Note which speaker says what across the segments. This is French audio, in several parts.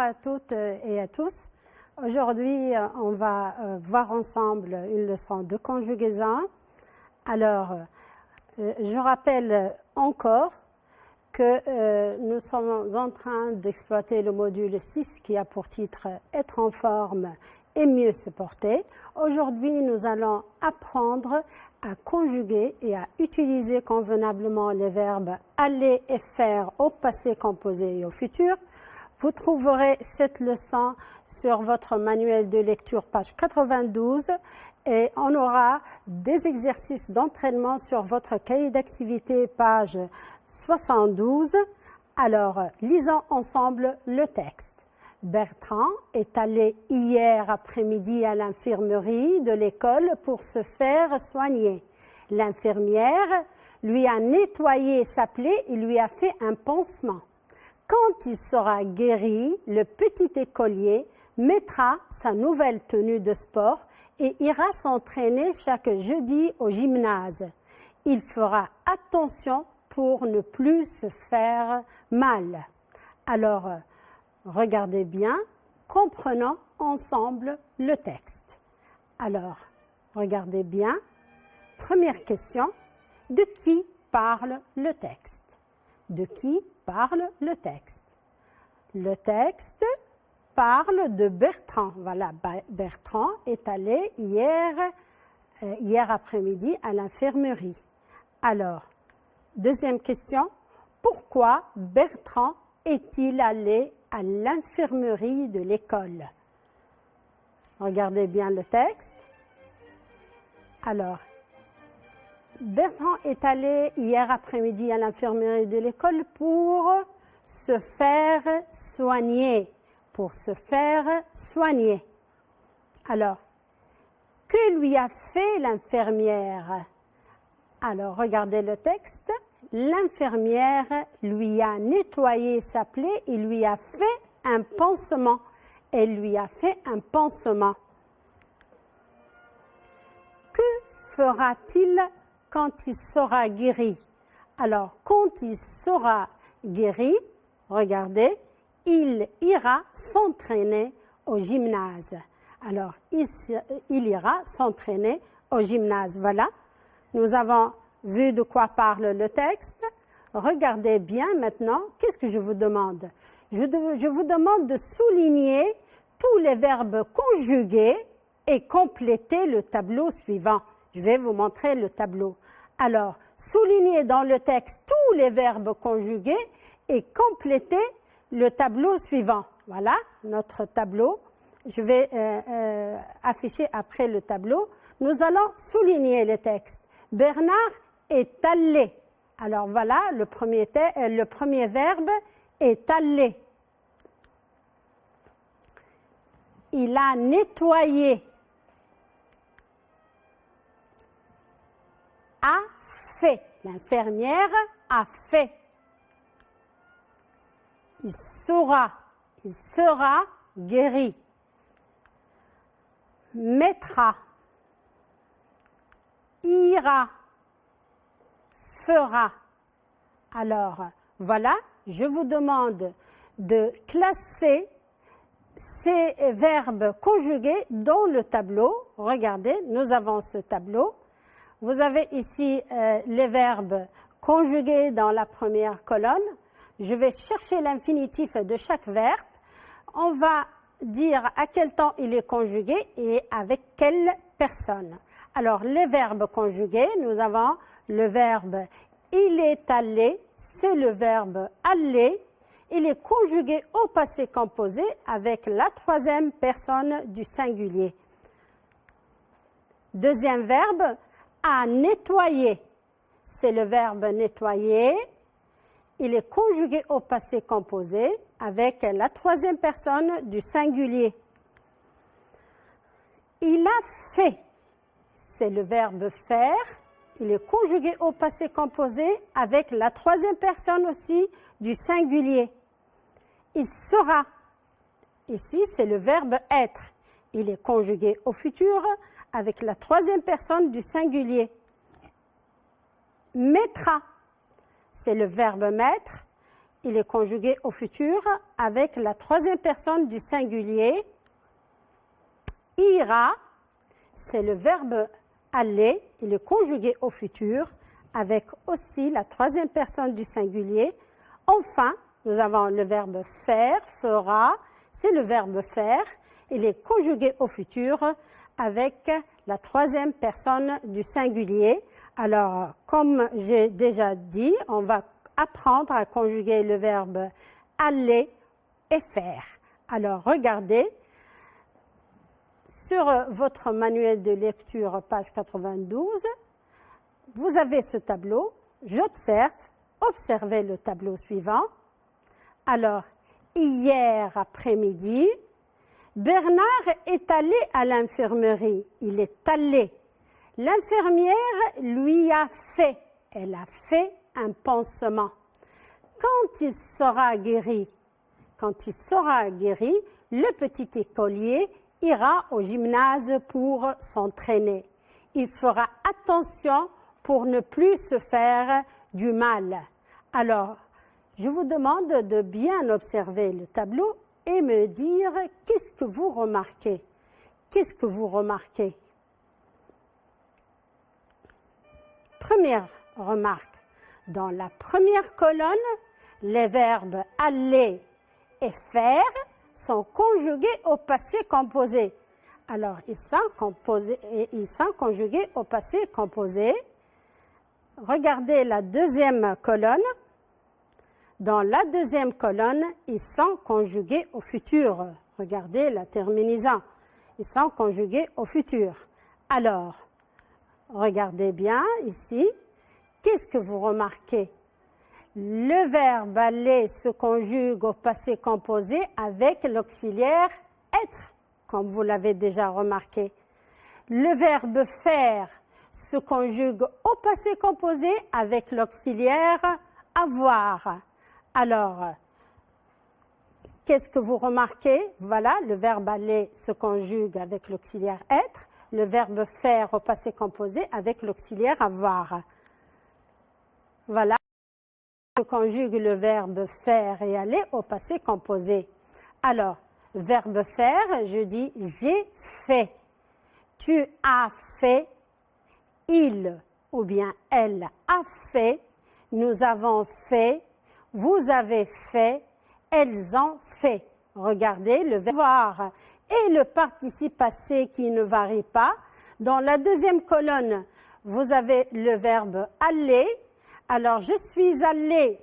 Speaker 1: à toutes et à tous. Aujourd'hui, on va voir ensemble une leçon de conjugaison. Alors, je rappelle encore que nous sommes en train d'exploiter le module 6 qui a pour titre « Être en forme et mieux se porter ». Aujourd'hui, nous allons apprendre à conjuguer et à utiliser convenablement les verbes « aller » et « faire » au passé composé et au futur. Vous trouverez cette leçon sur votre manuel de lecture, page 92, et on aura des exercices d'entraînement sur votre cahier d'activité, page 72. Alors, lisons ensemble le texte. Bertrand est allé hier après-midi à l'infirmerie de l'école pour se faire soigner. L'infirmière lui a nettoyé sa plaie et lui a fait un pansement. Quand il sera guéri, le petit écolier mettra sa nouvelle tenue de sport et ira s'entraîner chaque jeudi au gymnase. Il fera attention pour ne plus se faire mal. Alors, regardez bien, comprenons ensemble le texte. Alors, regardez bien. Première question, de qui parle le texte? De qui parle le texte? Le texte parle de Bertrand. Voilà, Bertrand est allé hier après-midi à l'infirmerie. Alors, deuxième question, pourquoi Bertrand est-il allé à l'infirmerie de l'école? Regardez bien le texte. Alors, Bertrand est allé hier après-midi à l'infirmerie de l'école pour se faire soigner. Pour se faire soigner. Alors, que lui a fait l'infirmière? Alors, regardez le texte. L'infirmière lui a nettoyé sa plaie et lui a fait un pansement. Elle lui a fait un pansement. Que fera-t-il quand il sera guéri? Alors, quand il sera guéri, regardez, il ira s'entraîner au gymnase. Alors, il ira s'entraîner au gymnase. Voilà, nous avons vu de quoi parle le texte. Regardez bien maintenant, qu'est-ce que je vous demande? Je vous demande de souligner tous les verbes conjugués et compléter le tableau suivant. Je vais vous montrer le tableau. Alors, soulignez dans le texte tous les verbes conjugués et complétez le tableau suivant. Voilà, notre tableau. Je vais afficher après le tableau. Nous allons souligner le texte. Bernard est allé. Alors voilà, le premier verbe est allé. Il a nettoyé. A fait. L'infirmière a fait. Il sera guéri. Mettra, ira, fera. Alors, voilà, je vous demande de classer ces verbes conjugués dans le tableau. Regardez, nous avons ce tableau. Vous avez ici les verbes conjugués dans la première colonne. Je vais chercher l'infinitif de chaque verbe. On va dire à quel temps il est conjugué et avec quelle personne. Alors, les verbes conjugués, nous avons le verbe « il est allé », c'est le verbe « aller ». Il est conjugué au passé composé avec la troisième personne du singulier. Deuxième verbe, « à nettoyer », c'est le verbe « nettoyer ». Il est conjugué au passé composé avec la troisième personne du singulier. Il a fait, c'est le verbe faire. Il est conjugué au passé composé avec la troisième personne aussi du singulier. Il sera, ici c'est le verbe être. Il est conjugué au futur avec la troisième personne du singulier. Mettra, c'est le verbe mettre. il est conjugué au futur avec la troisième personne du singulier. Ira, c'est le verbe aller, il est conjugué au futur avec aussi la troisième personne du singulier. Enfin, nous avons le verbe faire, fera, c'est le verbe faire, il est conjugué au futur avec la troisième personne du singulier. Alors, comme j'ai déjà dit, on va apprendre à conjuguer le verbe aller et faire. Alors, regardez, sur votre manuel de lecture, page 92, vous avez ce tableau. J'observe, observez le tableau suivant. Alors, hier après-midi, Bernard est allé à l'infirmerie. Il est allé. L'infirmière lui a fait. Elle a fait un pansement. Quand il sera guéri, le petit écolier ira au gymnase pour s'entraîner. Il fera attention pour ne plus se faire du mal. Alors, je vous demande de bien observer le tableau et me dire qu'est-ce que vous remarquez. Qu'est-ce que vous remarquez? Première remarque. Dans la première colonne, les verbes aller et faire sont conjugués au passé composé. Alors, ils sont conjugués au passé composé. Regardez la deuxième colonne. Dans la deuxième colonne, ils sont conjugués au futur. Regardez la terminaison. Ils sont conjugués au futur. Alors, regardez bien ici. Qu'est-ce que vous remarquez? Le verbe aller se conjugue au passé composé avec l'auxiliaire être, comme vous l'avez déjà remarqué. Le verbe faire se conjugue au passé composé avec l'auxiliaire avoir. Alors, qu'est-ce que vous remarquez? Voilà, le verbe aller se conjugue avec l'auxiliaire être, le verbe faire au passé composé avec l'auxiliaire avoir. Voilà, se conjugue le verbe faire et aller au passé composé. Alors, verbe faire, je dis j'ai fait. Tu as fait, il ou bien elle a fait, nous avons fait, vous avez fait, elles ont fait. Regardez le verbe avoir et le participe passé qui ne varie pas. Dans la deuxième colonne, vous avez le verbe aller. Alors, je suis allé.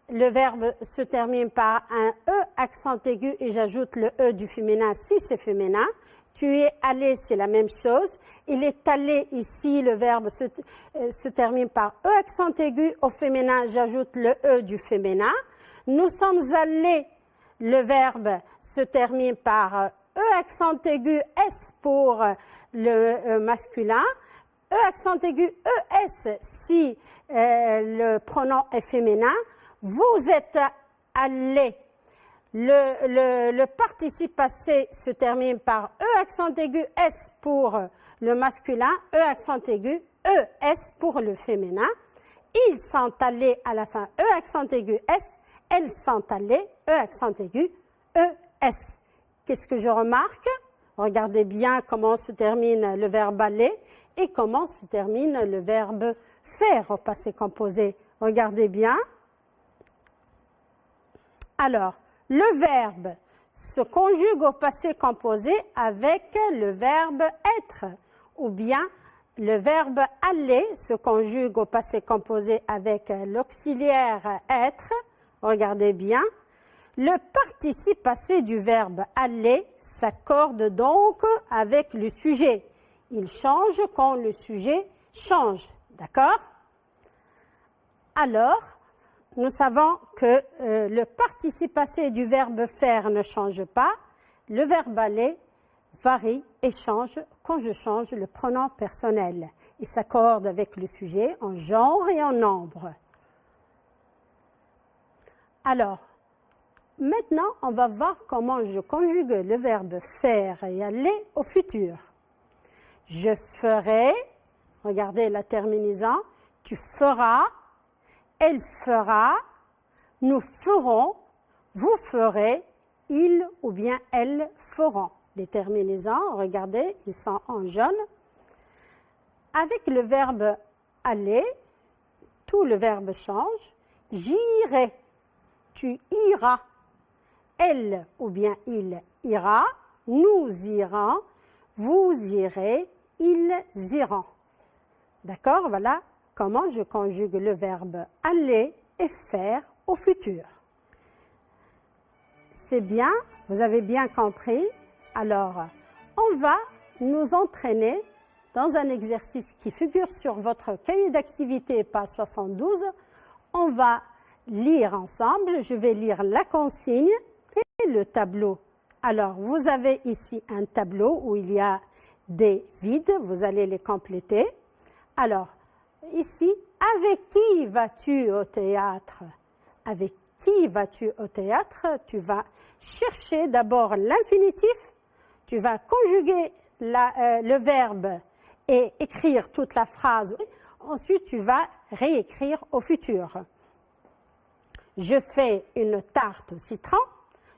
Speaker 1: Le verbe se termine par un E accent aigu et j'ajoute le E du féminin si c'est féminin. Tu es allé, c'est la même chose. Il est allé ici, le verbe se termine par E accent aigu. Au féminin, j'ajoute le E du féminin. Nous sommes allés, le verbe se termine par E accent aigu S pour le masculin. E accent aigu ES si le pronom est féminin. Vous êtes allés. Le participe passé se termine par E accent aigu S pour le masculin, E accent aigu ES pour le féminin. Ils sont allés à la fin E accent aigu S, elles sont allées E accent aigu ES. Qu'est-ce que je remarque? Regardez bien comment se termine le verbe aller et comment se termine le verbe faire au passé composé. Regardez bien. Alors, le verbe se conjugue au passé composé avec le verbe être, ou bien le verbe aller se conjugue au passé composé avec l'auxiliaire être. Regardez bien. Le participe passé du verbe aller s'accorde donc avec le sujet. Il change quand le sujet change. D'accord? Alors, nous savons que le participe passé du verbe faire ne change pas. Le verbe aller varie et change quand je change le pronom personnel. Il s'accorde avec le sujet en genre et en nombre. Alors, maintenant, on va voir comment je conjugue le verbe faire et aller au futur. Je ferai, regardez la terminaison, tu feras, elle fera, nous ferons, vous ferez, ils ou bien elles feront. Les terminaisons, regardez, ils sont en jaune. Avec le verbe aller, tout le verbe change. J'irai, tu iras. Elle ou bien il ira. Nous irons, vous irez, ils iront. D'accord? Voilà comment je conjugue le verbe aller et faire au futur. C'est bien, vous avez bien compris. Alors, on va nous entraîner dans un exercice qui figure sur votre cahier d'activité, page 72. On va lire ensemble. Je vais lire la consigne et le tableau. Alors, vous avez ici un tableau où il y a des vides. Vous allez les compléter. Alors, ici, avec qui vas-tu au théâtre? Avec qui vas-tu au théâtre? Tu vas chercher d'abord l'infinitif. Tu vas conjuguer le verbe et écrire toute la phrase. Ensuite, tu vas réécrire au futur. Je fais une tarte au citron.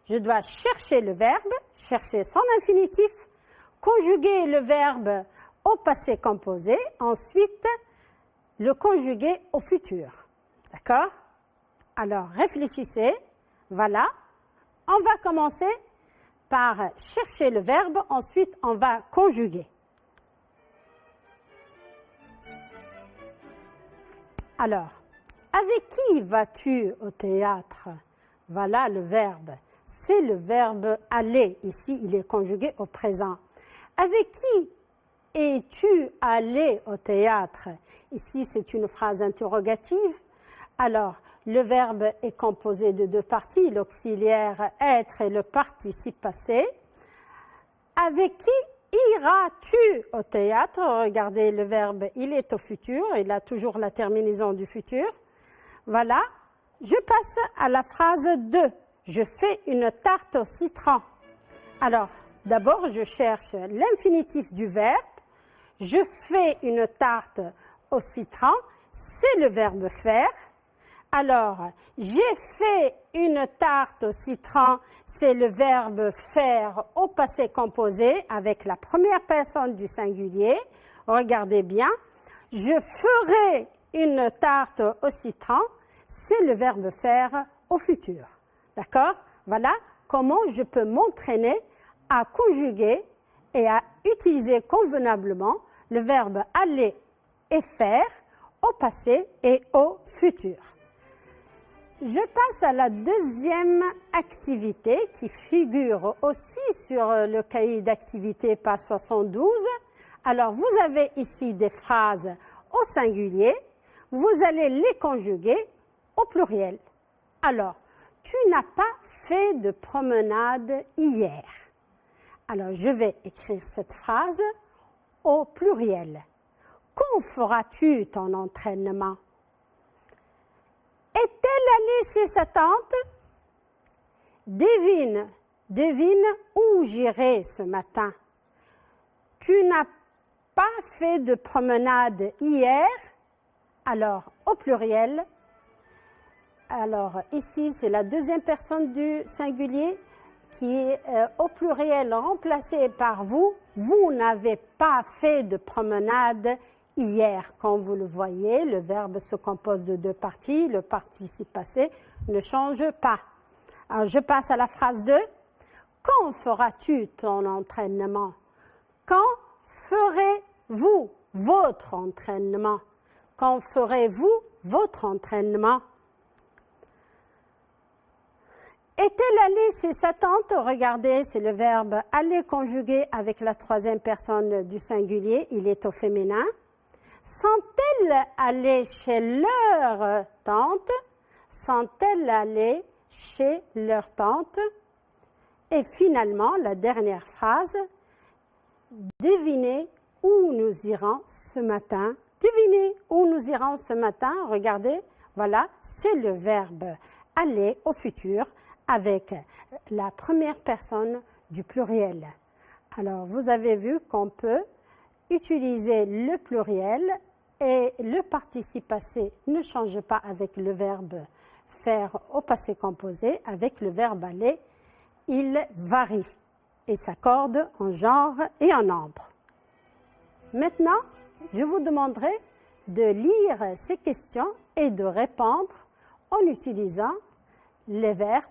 Speaker 1: Je dois chercher le verbe, chercher son infinitif, conjuguer le verbe au passé composé, ensuite le conjuguer au futur. D'accord? Alors, réfléchissez. Voilà. On va commencer par chercher le verbe, ensuite on va conjuguer. Alors, avec qui vas-tu au théâtre? Voilà le verbe. C'est le verbe aller. Ici, il est conjugué au présent. Avec qui es-tu allé au théâtre? Ici, c'est une phrase interrogative. Alors, le verbe est composé de deux parties, l'auxiliaire être et le participe passé. Avec qui iras-tu au théâtre? Regardez, le verbe, il est au futur, il a toujours la terminaison du futur. Voilà. Je passe à la phrase 2. Je fais une tarte au citron. Alors, d'abord, je cherche l'infinitif du verbe. Je fais une tarte au citron. C'est le verbe faire. Alors, j'ai fait une tarte au citron, c'est le verbe faire au passé composé avec la première personne du singulier. Regardez bien. Je ferai une tarte au citron, c'est le verbe faire au futur. D'accord? Voilà comment je peux m'entraîner à conjuguer et à utiliser convenablement le verbe aller et faire au passé et au futur. Je passe à la deuxième activité qui figure aussi sur le cahier d'activité page 72. Alors, vous avez ici des phrases au singulier. Vous allez les conjuguer au pluriel. Alors, tu n'as pas fait de promenade hier. Alors, je vais écrire cette phrase au pluriel. Quand feras-tu ton entraînement? Est-elle allée chez sa tante? Devine où j'irai ce matin. Tu n'as pas fait de promenade hier? Alors, au pluriel. Alors, ici, c'est la deuxième personne du singulier qui est au pluriel remplacé par vous. Vous n'avez pas fait de promenade hier. Comme vous le voyez, le verbe se compose de deux parties. Le participe passé ne change pas. Alors, je passe à la phrase 2. Quand feras-tu ton entraînement? Quand ferez-vous votre entraînement? Quand ferez-vous votre entraînement? Est-elle allée chez sa tante? Regardez, c'est le verbe aller conjugué avec la troisième personne du singulier. Il est au féminin. Sont-elles allées chez leur tante? Sont-elles allées chez leur tante? Et finalement, la dernière phrase. Devinez où nous irons ce matin. Devinez où nous irons ce matin. Regardez, voilà, c'est le verbe aller au futur avec la première personne du pluriel. Alors, vous avez vu qu'on peut utiliser le pluriel et le participe passé ne change pas avec le verbe faire au passé composé avec le verbe aller, il varie et s'accorde en genre et en nombre. Maintenant, je vous demanderai de lire ces questions et de répondre en utilisant les verbes.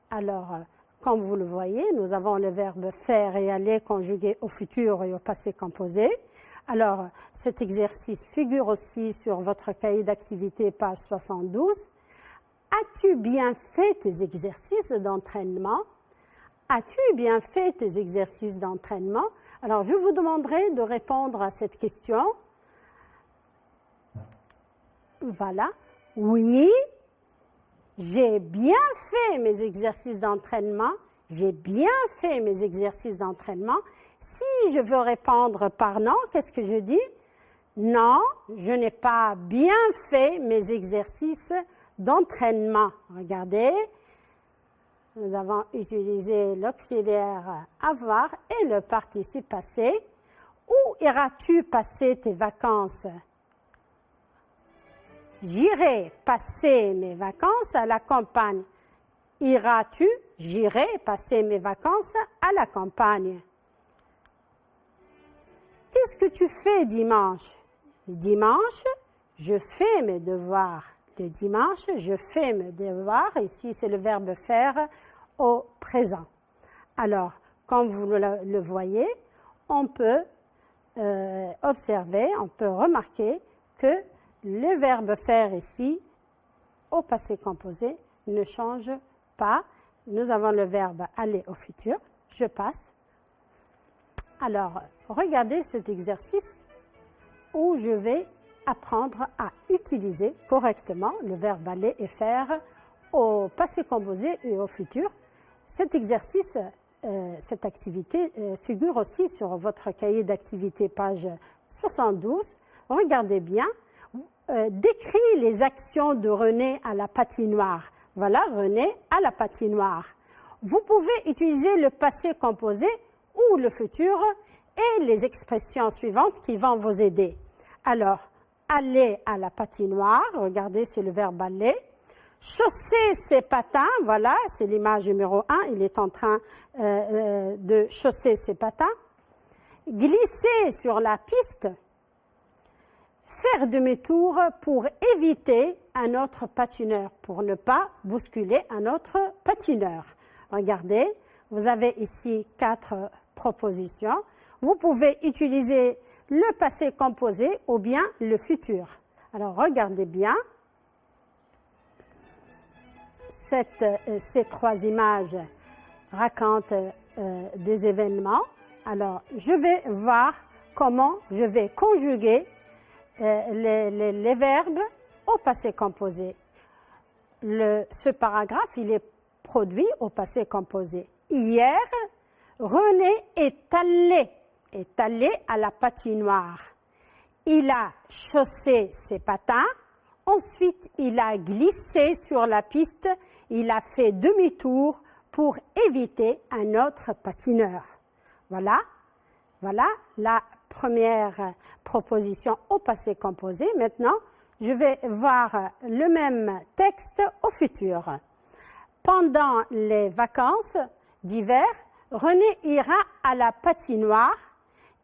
Speaker 1: Alors, comme vous le voyez, nous avons le verbe faire et aller conjugué au futur et au passé composé. Alors, cet exercice figure aussi sur votre cahier d'activité, page 72. As-tu bien fait tes exercices d'entraînement? As-tu bien fait tes exercices d'entraînement? Alors, je vous demanderai de répondre à cette question. Voilà. Oui, j'ai bien fait mes exercices d'entraînement. J'ai bien fait mes exercices d'entraînement. Si je veux répondre par non, qu'est-ce que je dis? Non, je n'ai pas bien fait mes exercices d'entraînement. Regardez, nous avons utilisé l'auxiliaire avoir et le participe passé. Où iras-tu passer tes vacances? J'irai passer mes vacances à la campagne. Iras-tu? J'irai passer mes vacances à la campagne. Qu'est-ce que tu fais dimanche? Dimanche, je fais mes devoirs. Le dimanche, je fais mes devoirs. Ici, c'est le verbe faire au présent. Alors, comme vous le voyez, on peut observer, on peut remarquer que le verbe faire ici, au passé composé, ne change pas. Nous avons le verbe aller au futur. Je passe. Alors, regardez cet exercice où je vais apprendre à utiliser correctement le verbe aller et faire au passé composé et au futur. Cet exercice, cette activité figure aussi sur votre cahier d'activité, page 72. Regardez bien. Décris les actions de René à la patinoire. Voilà, René à la patinoire. Vous pouvez utiliser le passé composé ou le futur et les expressions suivantes qui vont vous aider. Alors, aller à la patinoire, regardez, c'est le verbe aller. Chausser ses patins, voilà, c'est l'image numéro 1, il est en train de chausser ses patins. Glisser sur la piste. Faire demi-tour pour éviter un autre patineur, pour ne pas bousculer un autre patineur. Regardez, vous avez ici 4 propositions. Vous pouvez utiliser le passé composé ou bien le futur. Alors, regardez bien. Ces 3 images racontent des événements. Alors, je vais voir comment je vais conjuguer les verbes au passé composé. Ce paragraphe, il est produit au passé composé. Hier, René est allé à la patinoire. Il a chaussé ses patins, ensuite il a glissé sur la piste, il a fait demi-tour pour éviter un autre patineur. Voilà la première proposition au passé composé. Maintenant, je vais voir le même texte au futur. Pendant les vacances d'hiver, René ira à la patinoire,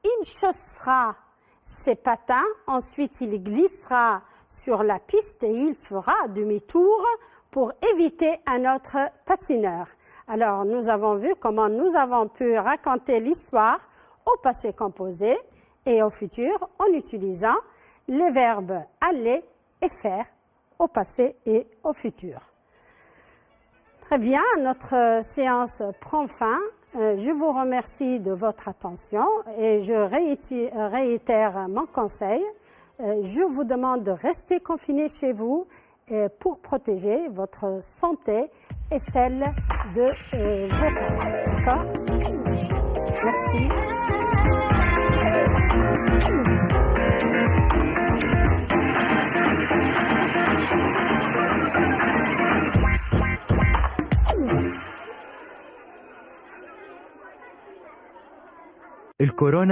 Speaker 1: il chaussera ses patins, ensuite il glissera sur la piste et il fera demi-tour pour éviter un autre patineur. Alors, nous avons vu comment nous avons pu raconter l'histoire au passé composé et au futur en utilisant les verbes aller et faire au passé et au futur. Très bien, notre séance prend fin. Je vous remercie de votre attention et je réitère mon conseil. Je vous demande de rester confinés chez vous pour protéger votre santé et celle de vos parents. D'accord ? Merci.
Speaker 2: الكورونا